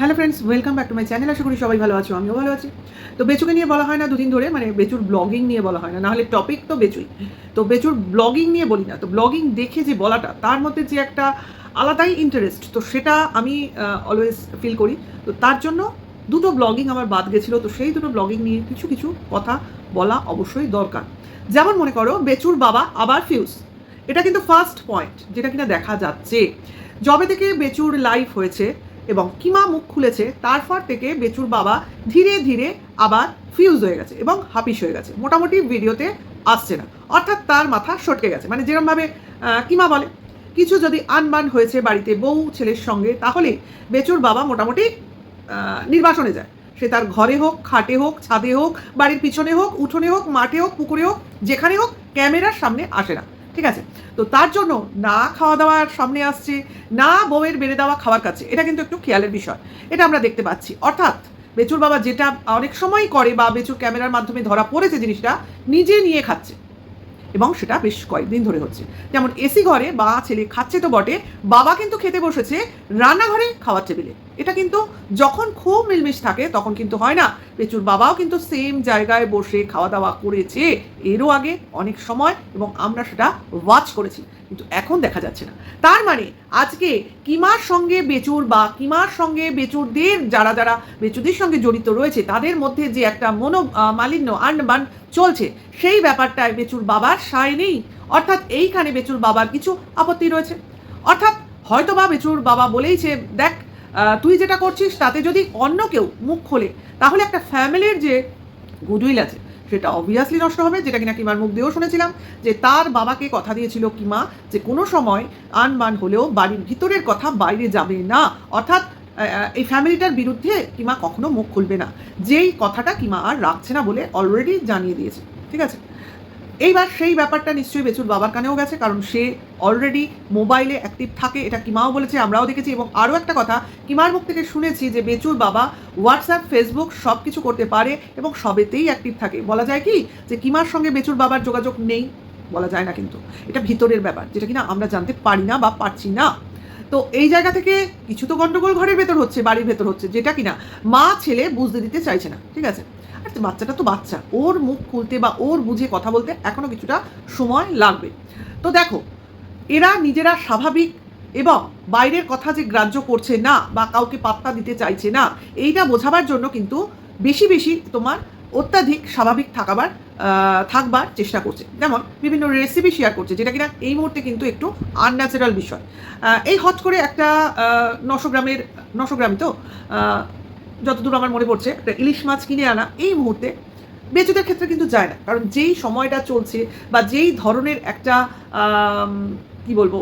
Hello friends, welcome back to my channel. আশা করি সবাই ভালো আছো, আমিও ভালো আছি। তো বেচুকে নিয়ে বলা হয় না দুদিন ধরে, মানে বেচুর ব্লগিং নিয়ে বলা হয় না, নাহলে টপিক তো বেচুই। তো বেচুর ব্লগিং নিয়ে বলি না, তো ব্লগিং দেখে যে বলাটা, তার মধ্যে যে একটা আলাদাই ইন্টারেস্ট, তো সেটা আমি অলওয়েজ ফিল করি। তো তার জন্য দুটো ব্লগিং আমার বাদ গেছিলো, তো সেই দুটো ব্লগিং নিয়ে কিছু কিছু কথা বলা অবশ্যই দরকার। যেমন মনে করো, বেচুর বাবা আবার ফিউজ, এটা কিন্তু ফার্স্ট পয়েন্ট যেটা কিনা দেখা যাচ্ছে। যবে থেকে বেচুর লাইফ হয়েছে এবং কিমা মুখ খুলেছে, তারপর থেকে বেচুর বাবা ধীরে ধীরে আবার ফিউজ হয়ে গেছে এবং হাপিস হয়ে গেছে, মোটামুটি ভিডিওতে আসছে না, অর্থাৎ তার মাথা সটকে গেছে। মানে যেরকমভাবে কিমা বলে, কিছু যদি আনবান হয়েছে বাড়িতে বউ ছেলের সঙ্গে, তাহলে বেচুর বাবা মোটামুটি নির্বাসনে যায়। সে তার ঘরে হোক, খাটে হোক, ছাদে হোক, বাড়ির পিছনে হোক, উঠোনে হোক, মাঠে হোক, পুকুরে হোক, যেখানে হোক, ক্যামেরার সামনে আসে না। ঠিক আছে? তো তার জন্য না খাওয়া দাওয়ার সামনে আসছে, না বউয়ের বেড়ে দেওয়া খাওয়ার কাছে, এটা কিন্তু একটু খেয়ালের বিষয়। এটা আমরা দেখতে পাচ্ছি। অর্থাৎ বেচুর বাবা যেটা অনেক সময় করে, বা বেচুর ক্যামেরার মাধ্যমে ধরা পড়েছে জিনিসটা, নিজে নিয়ে খাচ্ছে, এবং সেটা বেশ কয়েকদিন ধরে হচ্ছে। যেমন এসি ঘরে বা ছেলে খাচ্ছে তো বটে, বাবা কিন্তু খেতে বসেছে রান্নাঘরে খাওয়ার টেবিলে। এটা কিন্তু যখন খুব মিলমিশ থাকে তখন কিন্তু হয় না। বেচুর বাবাও কিন্তু সেম জায়গায় বসে খাওয়া দাওয়া করেছে এরও আগে অনেক সময়, এবং আমরা সেটা ওয়াচ করেছি, কিন্তু এখন দেখা যাচ্ছে না। তার মানে আজকে কিমার সঙ্গে বেচুর, বা কিমার সঙ্গে বেচুরদের যারা যারা বেচুদের সঙ্গে জড়িত রয়েছে, তাদের মধ্যে যে একটা মালিন্য আনবান চলছে, সেই ব্যাপারটায় বেচুর বাবার সায় নেই। অর্থাৎ এইখানে বেচুর বাবার কিছু আপত্তি রয়েছে। অর্থাৎ হয়তো বা বেচুর বাবা বলেইছে, দেখ তুই যেটা করছিস তাতে যদি অন্য কেউ মুখ খোলে, তাহলে একটা ফ্যামিলির যে গুডউইল আছে সেটা অবভিয়াসলি নষ্ট হবে। যেটা কিনা কিমার মুখ দিয়েও শুনেছিলাম, যে তার বাবাকে কথা দিয়েছিল কিমা, যে কোনো সময় আনবান হলেও বাড়ির ভিতরের কথা বাইরে যাবে না। অর্থাৎ এই ফ্যামিলিটার বিরুদ্ধে কিমা কখনো মুখ খুলবে না, যেই কথাটা কিমা আর রাখছে না বলে অলরেডি জানিয়ে দিয়েছে। ঠিক আছে? এইবার সেই ব্যাপারটা নিশ্চয়ই বেচুর বাবার কানেও গেছে, কারণ সে অলরেডি মোবাইলে অ্যাক্টিভ থাকে, এটা কিমাও বলেছে, আমরাও দেখেছি। এবং আরও একটা কথা কিমার মুখ থেকে শুনেছি, যে বেচুর বাবা হোয়াটসঅ্যাপ, ফেসবুক সব কিছু করতে পারে এবং সবেতেই অ্যাক্টিভ থাকে। বলা যায় কি যে কিমার সঙ্গে বেচুর বাবার যোগাযোগ নেই? বলা যায় না, কিন্তু এটা ভিতরের ব্যাপার, যেটা কিনা আমরা জানতে পারি না বা পারছি না। তো এই জায়গা থেকে কিছু তো গন্ডগোল ঘরের ভেতর হচ্ছে, বাড়ির ভেতর হচ্ছে, যেটা কিনা মা ছেলে বুঝতে দিতে চাইছে না। ঠিক আছে? আর বাচ্চাটা তো বাচ্চা, ওর মুখ খুলতে বা ওর বুঝে কথা বলতে এখনো কিছুটা সময় লাগবে। তো দেখো, এরা নিজেরা স্বাভাবিক এবং বাইরের কথা যে গ্রাহ্য করছে না বা কাউকে পাত্তা দিতে চাইছে না, এইটা বোঝাবার জন্য কিন্তু বেশি বেশি তোমার অত্যাধিক স্বাভাবিক থাকবার চেষ্টা করছে। যেমন বিভিন্ন রেসিপি শেয়ার করছে, যেটা কিনা এই মুহূর্তে কিন্তু একটু আনন্যাচারাল বিষয়। এই হট করে একটা 900 গ্রামের, 900 গ্রামই তো, যতদূর আমার মনে পড়ছে, একটা ইলিশ মাছ কিনে আনা এই মুহূর্তে বেচুদের ক্ষেত্রে কিন্তু যায় না। কারণ যেই সময়টা চলছে বা যেই ধরনের একটা কি বলবো,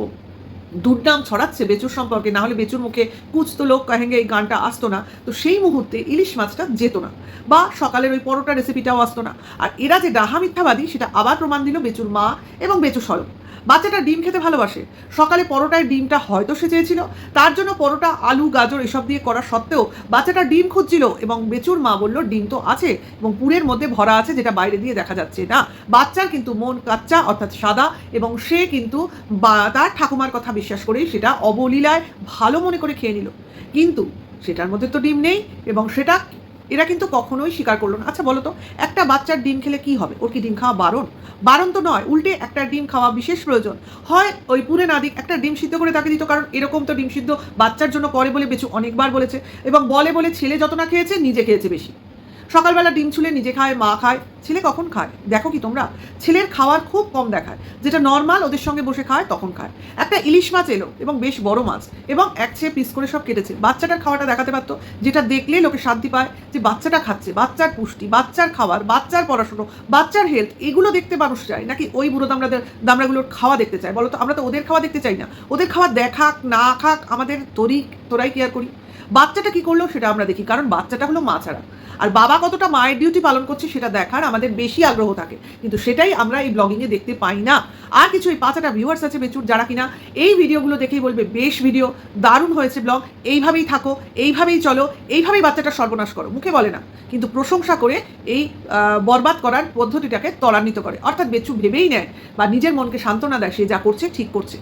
দুর্নাম ছড়াচ্ছে বেচুর সম্পর্কে, না হলে বেচুর মুখে কুছ তো লোক কাহেঙ্গে এই গানটা আসতো না। তো সেই মুহূর্তে ইলিশ মাছটা যেত না, বা সকালের ওই পরোটা রেসিপিটাও আসতো না। আর এরা যে ডাহা মিথ্যাবাদী, সেটা আবার প্রমাণ দিল বেচুর মা এবং বেচু স্বয়ং। বাচ্চাটা ডিম খেতে ভালোবাসে, সকালে পরোটায় ডিমটা হয়তো সে চেয়েছিল, তার জন্য পরোটা আলু গাজর এসব দিয়ে করা সত্ত্বেও বাচ্চাটা ডিম খুঁজছিল, এবং বেচুর মা বলল ডিম তো আছে এবং পুরের মধ্যে ভরা আছে, যেটা বাইরে দিয়ে দেখা যাচ্ছে না। বাচ্চার কিন্তু মন কাচ্চা, অর্থাৎ সাদা, এবং সে কিন্তু তার ঠাকুমার কথা বিশ্বাস করেই সেটা অবলীলায় ভালো মনে করে খেয়ে নিল। কিন্তু সেটার মধ্যে তো ডিম নেই, এবং সেটা এরা কিন্তু কখনোই স্বীকার করলো না। আচ্ছা বলো তো, একটা বাচ্চার ডিম খেলে কি হবে? ওর কি ডিম খাওয়া বারণ? বারণ তো নয়, উল্টে একটা ডিম খাওয়া বিশেষ প্রয়োজন। হয় ওই পুরে না দিক, একটা ডিম সিদ্ধ করে তাকে দিত, কারণ এরকম তো ডিম সিদ্ধ বাচ্চার জন্য করে বলে বেচু অনেকবার বলেছে, এবং বলে ছেলে যত না খেয়েছে নিজে খেয়েছে বেশি। সকালবেলা ডিম ছুলে নিজে খায়, মা খায়, ছেলে কখন খায় দেখো কি তোমরা? ছেলের খাওয়ার খুব কম দেখায়, যেটা নর্মাল ওদের সঙ্গে বসে খায় তখন খায়। একটা ইলিশ মাছ এলো, এবং বেশ বড় মাছ, এবং একছে পিস করে সব কেটেছে, বাচ্চাটার খাওয়াটা দেখাতে পারতো, যেটা দেখলে লোকে শান্তি পায়, যে বাচ্চাটা খাচ্ছে, বাচ্চার পুষ্টি, বাচ্চার খাবার, বাচ্চার পড়াশুনো, বাচ্চার হেলথ, এগুলো দেখতে মানুষ চায়, নাকি ওই বুড়ো দামড়াগুলোর খাওয়া দেখতে চায়? বলো তো, আমরা তো ওদের খাওয়া দেখতে চাই না। ওদের খাওয়া দেখাক না খাক, আমাদের তোরাই কেয়ার করি। বাচ্চাটা কি করলো সেটা আমরা দেখি, কারণ বাচ্চাটা হলো মা ছাড়া। আর বাবা কতটা মায়ের ডিউটি পালন করছে সেটা দেখার আমাদের বেশি আগ্রহ থাকে, কিন্তু সেটাই আমরা এই ব্লগিংয়ে দেখতে পাই না। আর কিছু এই 5টা ভিউয়ার্স আছে বেচুর, যারা কিনা এই ভিডিওগুলো দেখেই বলবে বেশ ভিডিও, দারুণ হয়েছে ব্লগ, এইভাবেই থাকো, এইভাবেই চলো, এইভাবেই বাচ্চাটা সর্বনাশ করো। মুখে বলে না, কিন্তু প্রশংসা করে এই বরবাদ করার পদ্ধতিটাকে ত্বরান্বিত করে। অর্থাৎ বেচু ভেবেই নেয় বা নিজের মনকে সান্ত্বনা দেয় সে যা করছে ঠিক করছে।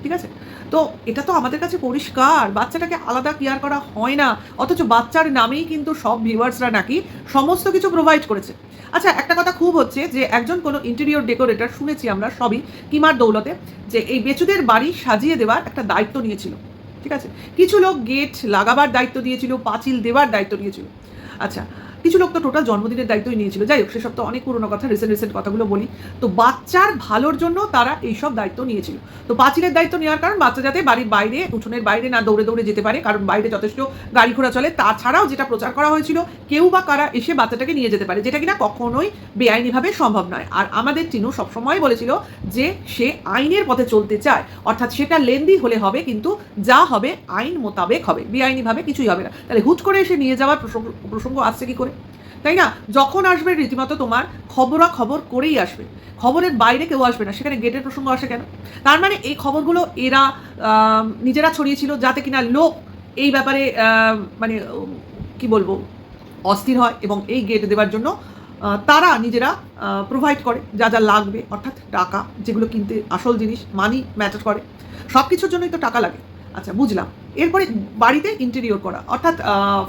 ঠিক আছে? তো এটা তো আমাদের কাছে পরিষ্কার, বাচ্চাটাকে আলাদা কেয়ার করা হয় না। অথচ বাচ্চার নামেই কিন্তু সব ভিউয়ার্সরা নাকি সমস্ত কিছু প্রোভাইড করেছে। আচ্ছা, একটা কথা খুব হচ্ছে যে একজন কোনো ইন্টেরিয়র ডেকোরেটর শুনেছি আমরা সবই কিমার দৌলতে, যে এই বেচুদের বাড়ি সাজিয়ে দেওয়ার একটা দায়িত্ব নিয়েছিল। ঠিক আছে? কিছু লোক গেট লাগাবার দায়িত্ব দিয়েছিল, পাঁচিল দেওয়ার দায়িত্ব নিয়েছিল। আচ্ছা, কিছু লোক তো টোটাল জন্মদিনের দায়িত্বই নিয়েছিল। যাই হোক, সেসব তো অনেক পুরোনো কথা, রিসেন্ট কথাগুলো বলি। তো বাচ্চার ভালোর জন্য তারা এইসব দায়িত্ব নিয়েছিল। তো পাঁচিলের দায়িত্ব নেওয়ার কারণ বাচ্চা যাতে বাড়ির বাইরে, উঠোনের বাইরে না দৌড়ে দৌড়ে যেতে পারে, কারণ বাইরে যথেষ্ট গাড়ি ঘোড়া চলে। তাছাড়াও যেটা প্রচার করা হয়েছিল, কেউ বা কারা এসে বাচ্চাটাকে নিয়ে যেতে পারে, যেটা কিনা কখনোই বেআইনিভাবে সম্ভব নয়। আর আমাদের টিনু সবসময় বলেছিল যে সে আইনের পথে চলতে চায়, অর্থাৎ সেটা লেন্দি হলে হবে, কিন্তু যা হবে আইন মোতাবেক হবে, বেআইনিভাবে কিছুই হবে না। তাহলে হুট করে এসে নিয়ে যাওয়ার প্রসঙ্গ আসছে কি করে, তাই না? যখন আসবে রীতিমতো তোমার খবরাখবর করেই আসবে, খবরের বাইরে কেউ আসবে না। সেখানে গেটের প্রসঙ্গ আসে কেন? তার মানে এই খবরগুলো এরা নিজেরা ছড়িয়েছিল যাতে কিনা লোক এই ব্যাপারে মানে কি বলবো, অস্থির হয় এবং এই গেট দেওয়ার জন্য তারা নিজেরা প্রোভাইড করে যা যা লাগবে, অর্থাৎ টাকা, যেগুলো কিনতে আসল জিনিস, মানি ম্যাটার করে, সব কিছুর জন্যই তো টাকা লাগে। আচ্ছা, বুঝলাম। এরপরে বাড়িতে ইন্টেরিয়র করা, অর্থাৎ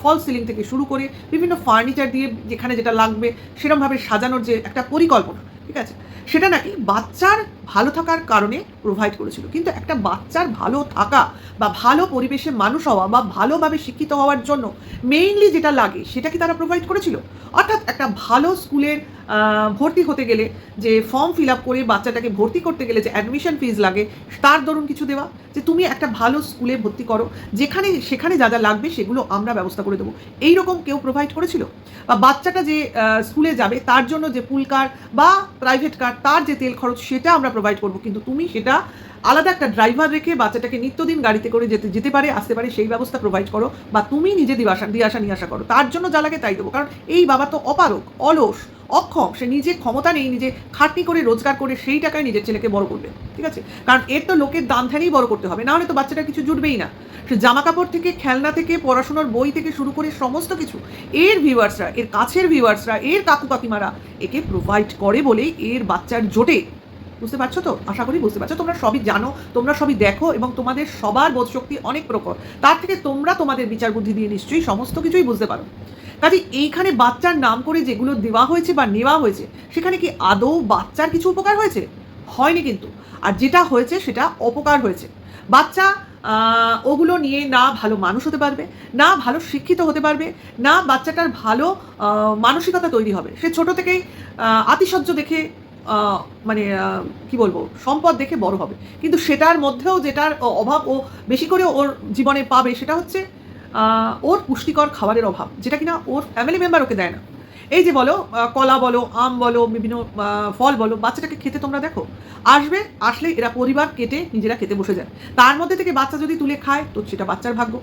ফল সিলিং থেকে শুরু করে বিভিন্ন ফার্নিচার দিয়ে যেখানে যেটা লাগবে সেরকমভাবে সাজানোর যে একটা পরিকল্পনা, ঠিক আছে, সেটা নাকি বাচ্চার ভালো থাকার কারণে প্রোভাইড করেছিল। কিন্তু একটা বাচ্চার ভালো থাকা বা ভালো পরিবেশে মানুষ হওয়া বা ভালোভাবে শিক্ষিত হওয়ার জন্য মেইনলি যেটা লাগে সেটা কি তারা প্রোভাইড করেছিল? অর্থাৎ একটা ভালো স্কুলের ভর্তি হতে গেলে যে ফর্ম ফিল আপ করে বাচ্চাটাকে ভর্তি করতে গেলে যে অ্যাডমিশন ফিজ লাগে, তার দরুন কিছু দেওয়া, যে তুমি একটা ভালো স্কুলে ভর্তি করো, যেখানে সেখানে যা যা লাগবে সেগুলো আমরা ব্যবস্থা করে দেবো, এইরকম কেউ প্রোভাইড করেছিল? বা বাচ্চাটা যে স্কুলে যাবে তার জন্য যে পুল কার বা প্রাইভেট কার, তার যে তেল খরচ সেটা আমরা প্রোভাইড করবো, কিন্তু তুমি সেটা আলাদা একটা ড্রাইভার রেখে বাচ্চাটাকে নিত্যদিন গাড়িতে করে যেতে পারে, আসতে পারে, সেই ব্যবস্থা প্রোভাইড করো, বা তুমি নিজে দিয়ে আসা নিয়ে আসা করো, তার জন্য যা লাগে তাই দেবো। কারণ এই বাবা তো অপারক, অলস, অক্ষম, সে নিজে ক্ষমতা নেই, নিজে খাটনি করে রোজগার করে সেই টাকায় নিজের ছেলেকে বড় করবে, ঠিক আছে? কারণ এর তো লোকের দান ধ্যানেই বড় করতে হবে, না হলে তো বাচ্চাটা কিছু জুটবেই না। সে জামা কাপড় থেকে, খেলনা থেকে, পড়াশোনার বই থেকে শুরু করে সমস্ত কিছু এর ভিউয়ার্সরা, এর কাছের ভিউয়ার্সরা, এর কাকু কাকিমারা একে প্রোভাইড করে বলেই এর বাচ্চার জোটে। বুঝতে পারছো তো? আশা করি বুঝতে পারছো। তোমরা সবই জানো, তোমরা সবই দেখো, এবং তোমাদের সবার বোধশক্তি অনেক প্রখর। তার থেকে তোমরা তোমাদের বিচার বুদ্ধি দিয়ে নিশ্চয়ই সমস্ত কিছুই বুঝতে পারো। কাজে এইখানে বাচ্চার নাম করে যেগুলো দেওয়া হয়েছে বা নেওয়া হয়েছে, সেখানে কি আদৌ বাচ্চার কিছু উপকার হয়েছে? হয়নি কিন্তু। আর যেটা হয়েছে সেটা অপকার হয়েছে। বাচ্চা ওগুলো নিয়ে না ভালো মানুষ হতে পারবে, না ভালো শিক্ষিত হতে পারবে, না বাচ্চাটার ভালো মানসিকতা তৈরি হবে। সে ছোট থেকেই আতিশয্য দেখে, মানে কি বলবো, সম্পদ দেখে বড় হবে, কিন্তু সেটার মধ্যেও যেটার অভাব ও বেশি করে ওর জীবনে পাবে সেটা হচ্ছে ওর পুষ্টিকর খাবারের অভাব, যেটা কিনা ওর ফ্যামিলি মেম্বার ওকে দেয় না। এই যে বলো কলা বলো, আম বলো, বিভিন্ন ফল বলো, বাচ্চাটাকে খেতে তোমরা দেখো, আসলে এরা পরিবার কেটে নিজেরা খেতে বসে যায়। তার মধ্যে থেকে বাচ্চা যদি তুলে খায় তো সেটা বাচ্চার ভাগ্য।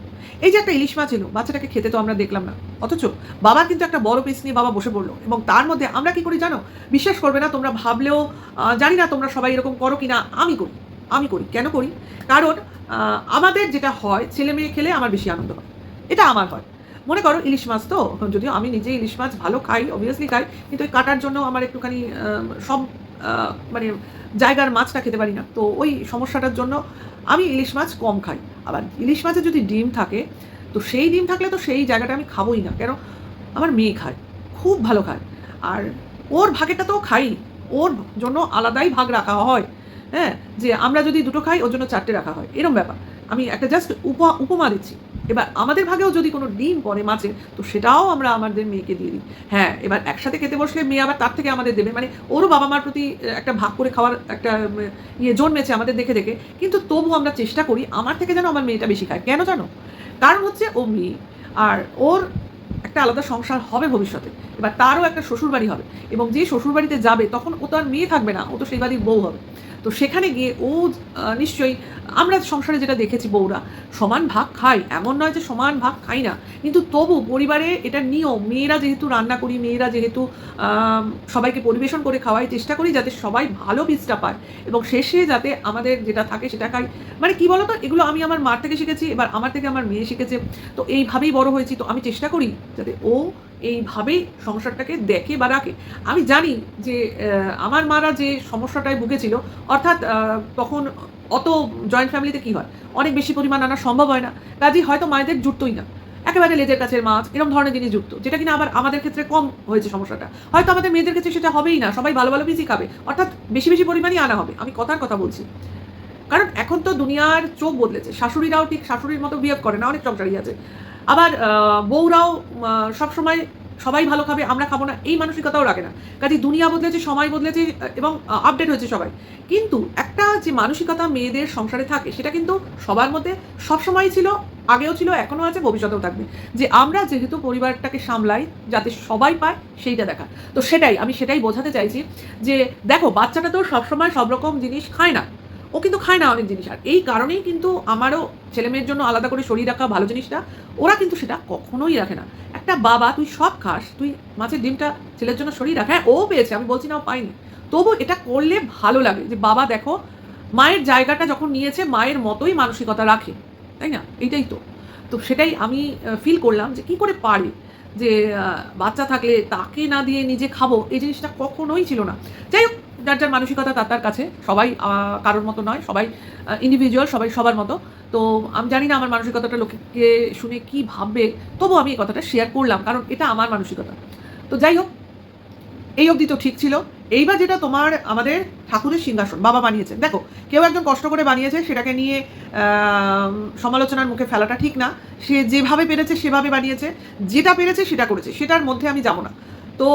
এই যে একটা ইলিশ মাছ এলো, বাচ্চাটাকে খেতে তো আমরা দেখলাম না, অথচ বাবা কিন্তু একটা বড় পিস নিয়ে বাবা বসে পড়লো, এবং তার মধ্যে আমরা কি করি জানো? বিশ্বাস করবে না, তোমরা ভাবলেও, জানি না তোমরা সবাই এরকম করো কিনা, আমি করি। কেন করি? কারণ আমাদের যেটা হয়, ছেলে মেয়ে খেলে আমার বেশি আনন্দ হয়, এটা আমার হয়। মনে করো ইলিশ মাছ, তো যদিও আমি নিজে ইলিশ মাছ ভালো খাই, অবভিয়াসলি খাই, কিন্তু ওই কাটার জন্য আমার একটুখানি সব মানে জায়গার মাছটা খেতে পারি না, তো ওই সমস্যাটার জন্য আমি ইলিশ মাছ কম খাই। আবার ইলিশ মাছে যদি ডিম থাকে, তো সেই ডিম থাকলে তো সেই জায়গাটা আমি খাবোই না। কেন? আমার মেয়ে খায়, খুব ভালো খায়, আর ওর ভাগেটা তো খাই, ওর জন্য আলাদাই ভাগ রাখা হয়। হ্যাঁ, যে আমরা যদি দুটো খাই ওর জন্য 4টে রাখা হয়, এরম ব্যাপার। আমি একটা জাস্ট উপমা দিচ্ছি। এবার আমাদের ভাগেও যদি কোনো ডিম পড়ে মাছের, তো সেটাও আমরা আমাদের মেয়েকে দিয়ে দিই। হ্যাঁ, এবার একসাথে খেতে বসলে মেয়ে আবার তার থেকে আমাদের দেবে, মানে ওরও বাবা মার প্রতি একটা ভাগ করে খাওয়ার একটা জন্মেছে আমাদের দেখে দেখে। কিন্তু তবু আমরা চেষ্টা করি আমার থেকে যেন আমার মেয়েটা বেশি খায়। কেন জানো? কারণ হচ্ছে ও মেয়ে, আর ওর একটা আলাদা সংসার হবে ভবিষ্যতে। এবার তারও একটা শ্বশুরবাড়ি হবে, এবং যে শ্বশুরবাড়িতে যাবে তখন ও তো আর মেয়ে থাকবে না, ও তো সেই বাড়ির বউ হবে। তো সেখানে গিয়ে ও নিশ্চয়ই, আমরা সংসারে যেটা দেখেছি, বউরা সমান ভাগ খায়, এমন নয় যে সমান ভাগ খাই না, কিন্তু তবু পরিবারে এটা নিয়ম। মেয়েরা যেহেতু রান্না করি, মেয়েরা যেহেতু সবাইকে পরিবেশন করে খাওয়াই, চেষ্টা করি যাতে সবাই ভালো পিসটা পায়, এবং শেষে যাতে আমাদের যেটা থাকে সেটা খাই। মানে কি বলতো, এগুলো আমি আমার মার থেকে শিখেছি, এবার আমার থেকে আমার মেয়ে শিখেছে, তো এইভাবেই বড় হয়েছি। তো আমি চেষ্টা করি যাতে ও এইভাবেই সংসারটাকে দেখে বা রাখে। আমি জানি যে আমার মারা যে সমস্যাটায় ভুগেছিল, অর্থাৎ তখন অত জয়েন্ট ফ্যামিলিতে কী হয়, অনেক বেশি পরিমাণ আনা সম্ভব হয় না, কাজেই হয়তো মায়েদের জুটতোই না, একেবারে লেজের কাছের মাছ এরকম ধরনের জিনিস যুক্ত, যেটা কিনা আবার আমাদের ক্ষেত্রে কম হয়েছে সমস্যাটা, হয়তো আমাদের মেয়েদের ক্ষেত্রে সেটা হবেই না, সবাই ভালো ভালো পিসই খাবে, অর্থাৎ বেশি বেশি পরিমাণই আনা হবে। আমি কথার কথা বলছি, কারণ এখন তো দুনিয়ার চোখ বদলেছে, শাশুড়িরাও ঠিক শাশুড়ির মতো বিহেভ করে না, অনেক সংসারই আছে, আবার বউরাও সবসময় সবাই ভালো খাবে আমরা খাবো না এই মানসিকতাও রাখে না। কাজে দুনিয়া বদলেছে, সময় বদলেছে এবং আপডেট হয়েছে সবাই, কিন্তু একটা যে মানসিকতা মেয়েদের সংসারে থাকে সেটা কিন্তু সবার মধ্যে সবসময় ছিল, আগেও ছিল, এখনও আছে, ভবিষ্যতেও থাকবে, যে আমরা যেহেতু পরিবারটাকে সামলাই যাতে সবাই পায় সেইটা দেখা। তো আমি সেটাই বোঝাতে চাইছি যে দেখো, বাচ্চাটা তো সবসময় সব রকম জিনিস খায় না, ও কিন্তু খায় না অনেক জিনিস, আর এই কারণেই কিন্তু আমারও ছেলে মেয়ের জন্য আলাদা করে শরীর রাখা ভালো জিনিসটা, ওরা কিন্তু সেটা কখনোই রাখে না। একটা বাবা, তুই সব খাস, তুই মাছের ডিমটা ছেলের জন্য শরীর রাখা, হ্যাঁ ও পেয়েছে, আমি বলছি না ও পাইনি, তবু এটা করলে ভালো লাগে যে বাবা দেখো মায়ের জায়গাটা যখন নিয়েছে মায়ের মতোই মানসিকতা রাখে, তাই না? এইটাই তো। তো সেটাই আমি ফিল করলাম যে কী করে পারে যে বাচ্চা থাকলে তাকে না দিয়ে নিজে খাবো, এই জিনিসটা কখনোই ছিল না। যাই হোক, যার যার মানসিকতা তার কাছে, সবাই কারোর মতো নয়, সবাই ইন্ডিভিজুয়াল, সবাই সবার মতো। তো আমি জানি না আমার মানসিকতাটা লোককে শুনে কী ভাববে, তবু আমি এই কথাটা শেয়ার করলাম, কারণ এটা আমার মানসিকতা। তো যাই হোক, এই অবধি তো ঠিক ছিল। এইবার যেটা তোমার আমাদের ঠাকুরের সিংহাসন বাবা বানিয়েছেন, দেখো কেউ একজন কষ্ট করে বানিয়েছে, সেটাকে নিয়ে সমালোচনার মুখে ফেলাটা ঠিক না। সে যেভাবে পেরেছে সেভাবে বানিয়েছে, যেটা পেরেছে সেটা করেছে, সেটার মধ্যে আমি যাব না। তো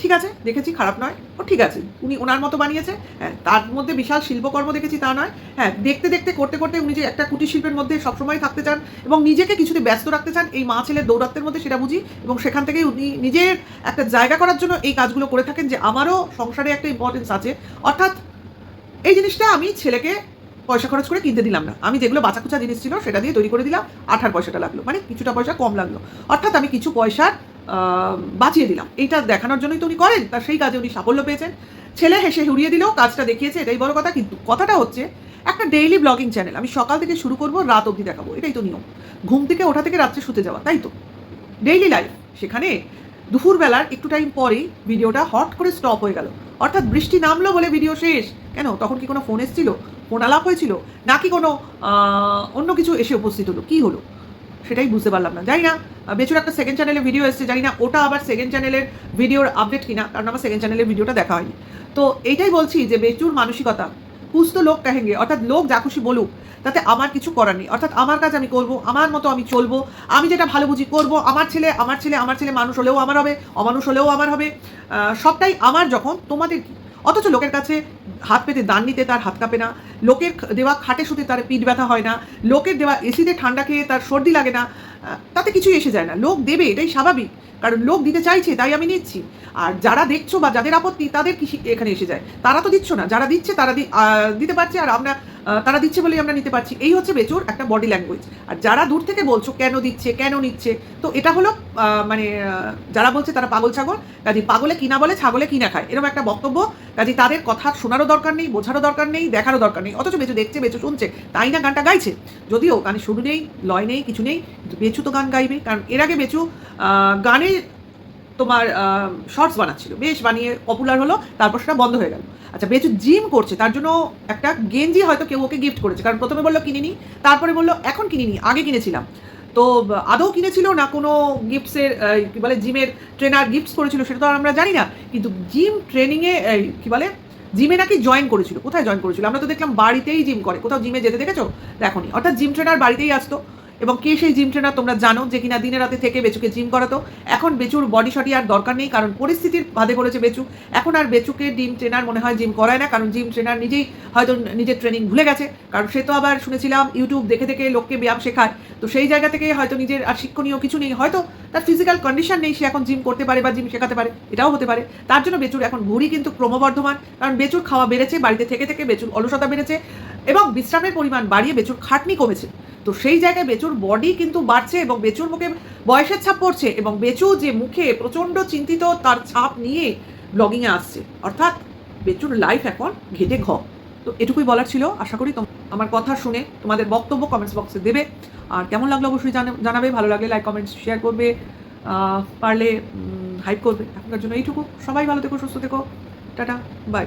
ঠিক আছে, দেখেছি, খারাপ নয়, ও ঠিক আছে, উনি ওনার মতো বানিয়েছে। হ্যাঁ, তার মধ্যে বিশাল শিল্পকর্ম দেখেছি তা নয়, হ্যাঁ দেখতে দেখতে করতে করতে উনি যে একটা কুটির শিল্পের মধ্যে সবসময় থাকতে চান এবং নিজেকে কিছুতে ব্যস্ত রাখতে চান এই মা ছেলের দৌরাত্মের মধ্যে, সেটা বুঝি, এবং সেখান থেকে উনি নিজের একটা জায়গা করার জন্য এই কাজগুলো করে থাকেন, যে আমারও সংসারে একটা ইম্পর্টেন্স আছে। অর্থাৎ এই জিনিসটা আমি ছেলেকে পয়সা খরচ করে কিনতে দিলাম না, আমি যেগুলো বাঁচাকুচা জিনিস ছিল সেটা দিয়ে তৈরি করে দিলাম, আঠার পয়সাটা লাগলো, মানে কিছুটা পয়সা কম লাগলো, অর্থাৎ আমি কিছু পয়সার বাঁচিয়ে দিলাম, এইটা দেখানোর জন্যই তো উনি করেন, তার সেই কাজে উনি সাফল্য পেয়েছেন। ছেলে হেসে উড়িয়ে দিলেও কাজটা দেখিয়েছে, এটাই বড় কথা। কিন্তু কথাটা হচ্ছে, একটা ডেইলি ব্লগিং চ্যানেল আমি সকাল থেকে শুরু করবো, রাত অবধি দেখাবো, এটাই তো নিয়ম। ঘুম থেকে ওঠা থেকে রাত্রে শুতে যাওয়া, তাই তো ডেইলি লাইফ। সেখানে দুপুরবেলার একটু টাইম পরেই ভিডিওটা হট করে স্টপ হয়ে গেল, অর্থাৎ বৃষ্টি নামলো বলে ভিডিও শেষ। কেন, তখন কি কোনো ফোন এসেছিল, ফোন আলাপ হয়েছিল, নাকি কোনো অন্য কিছু এসে উপস্থিত হলো, কী হলো সেটাই বুঝতে পারলাম না। জানি না বেচুর একটা সেকেন্ড চ্যানেলে ভিডিও এসেছে, জানি না ওটা আবার সেকেন্ড চ্যানেলের ভিডিওর আপডেট কিনা, কারণ আমার সেকেন্ড চ্যানেলের ভিডিওটা দেখা হয়নি। তো এইটাই বলছি যে বেচুর মানসিকতা, কুছ তো লোক কাহেঙ্গে, অর্থাৎ লোক যা খুশি বলুক, তাতে আমার কিছু করার নেই। অর্থাৎ আমার কাজ আমি করব, আমার মতো আমি চলবো, আমি যেটা ভালো বুঝি করবো। আমার ছেলে মানুষ হলেও আমার হবে, অমানুষ হলেও আমার হবে, সবটাই আমার। যখন তোমাদের কি, অথচ লোকের কাছে হাত পেতে দান নিতে তার হাত কাঁপে না, লোকের দেওয়া খাটে শুতে তার পিঠ ব্যথা হয় না, লোকের দেওয়া এসিতে ঠান্ডা খেয়ে তার সর্দি লাগে না, তাতে কিছুই এসে যায় না। লোক দেবে, এটাই স্বাভাবিক, কারণ লোক দিতে চাইছে তাই আমি নিচ্ছি। আর যারা দেখছো বা যাদের আপত্তি, তাদের কি এখানে এসে যায়, তারা তো দিচ্ছ না, যারা দিচ্ছে তারা দিতে পারছে, আর আমরা তারা দিচ্ছে বলেই আমরা নিতে পারছি। এই হচ্ছে বেচুর একটা বডি ল্যাঙ্গুয়েজ। আর যারা দূর থেকে বলছো কেন দিচ্ছে, কেন নিচ্ছে, তো এটা হলো মানে যারা বলছে তারা পাগল ছাগল, কাজে পাগলে কিনা বলে ছাগলে কিনা খায়, এরকম একটা বক্তব্য। কাজে তাদের কথা শোনারও দরকার নেই, বোঝারও দরকার নেই, দেখারও দরকার নেই। অথচ বেচু দেখছে, বেচু শুনছে, তাই না গানটা গাইছে। যদিও গানে সুর নেই, লয় নেই, কিছু নেই, কিন্তু বেচু তো গান গাইবে, কারণ এর আগে বেচু গানে তোমার শর্টস বানাচ্ছিল, বেশ বানিয়ে পপুলার হলো, তারপর সেটা বন্ধ হয়ে গেল। আচ্ছা, বেচু জিম করছে, তার জন্য একটা গেঞ্জি হয়তো কেউ ওকে গিফট করেছে, কারণ প্রথমে বললো কিনিনি, তারপরে বললো এখন কিনিনি, আগে কিনেছিলাম। তো আদৌ কিনেছিল না কোনো গিফটসের কী বলে জিমের ট্রেনার গিফটস করেছিল, সেটা তো আমরা জানি না। কিন্তু জিম ট্রেনিংয়ে কী বলে জিমে নাকি জয়েন করেছিল, কোথায় জয়েন করেছিল? আমরা তো দেখলাম বাড়িতেই জিম করে, কোথাও জিমে যেতে দেখেছো? দেখোনি। অর্থাৎ জিম ট্রেনার বাড়িতেই আসতো, এবং কে সেই জিম ট্রেনার তোমরা জানো, যে কিনা দিনে রাতে থেকে বেচুকে জিম করাতো। এখন বেচুর বডি শটি আর দরকার নেই, কারণ পরিস্থিতির ভাদে পড়েছে বেচু। এখন আর বেচুকে জিম ট্রেনার মনে হয় জিম করায় না, কারণ জিম ট্রেনার নিজেই হয়তো নিজের ট্রেনিং ভুলে গেছে, কারণ সে তো আবার শুনেছিলাম ইউটিউব দেখে দেখে লোককে ব্যায়াম শেখায়। তো সেই জায়গা থেকে হয়তো নিজের আর শিক্ষণীয় কিছু নেই, হয়তো তার ফিজিক্যাল কন্ডিশন নেই, সে এখন জিম করতে পারে বা জিম শেখাতে পারে, এটাও হতে পারে। তার জন্য বেচুর এখন ভুঁড়ি কিন্তু ক্রমবর্ধমান, কারণ বেচুর খাওয়া বেড়েছে, বাড়িতে থেকে থেকে বেচুর অলসতা বেড়েছে, এবং বিশ্রামের পরিমাণ বাড়িয়ে বেচুর খাটনি কমেছে। তো সেই জায়গায় বেচুর বডি কিন্তু বাড়ছে, এবং বেচুর মুখে বয়সের ছাপ পড়ছে, এবং বেচু যে মুখে প্রচণ্ড চিন্তিত তার ছাপ নিয়ে ব্লগিংয়ে আসছে। অর্থাৎ বেচুর লাইফ এখন ঘেটে ঘ। তো এটুকুই বলার ছিল। আশা করি আমার কথা শুনে তোমাদের বক্তব্য কমেন্টস বক্সে দেবে, আর কেমন লাগলো অবশ্যই জানাবে। ভালো লাগলে লাইক কমেন্টস শেয়ার করবে, পারলে হাইপ করবে। এখনকার জন্য এইটুকু। সবাই ভালো থেকো, সুস্থ থেকো, টাটা, বাই।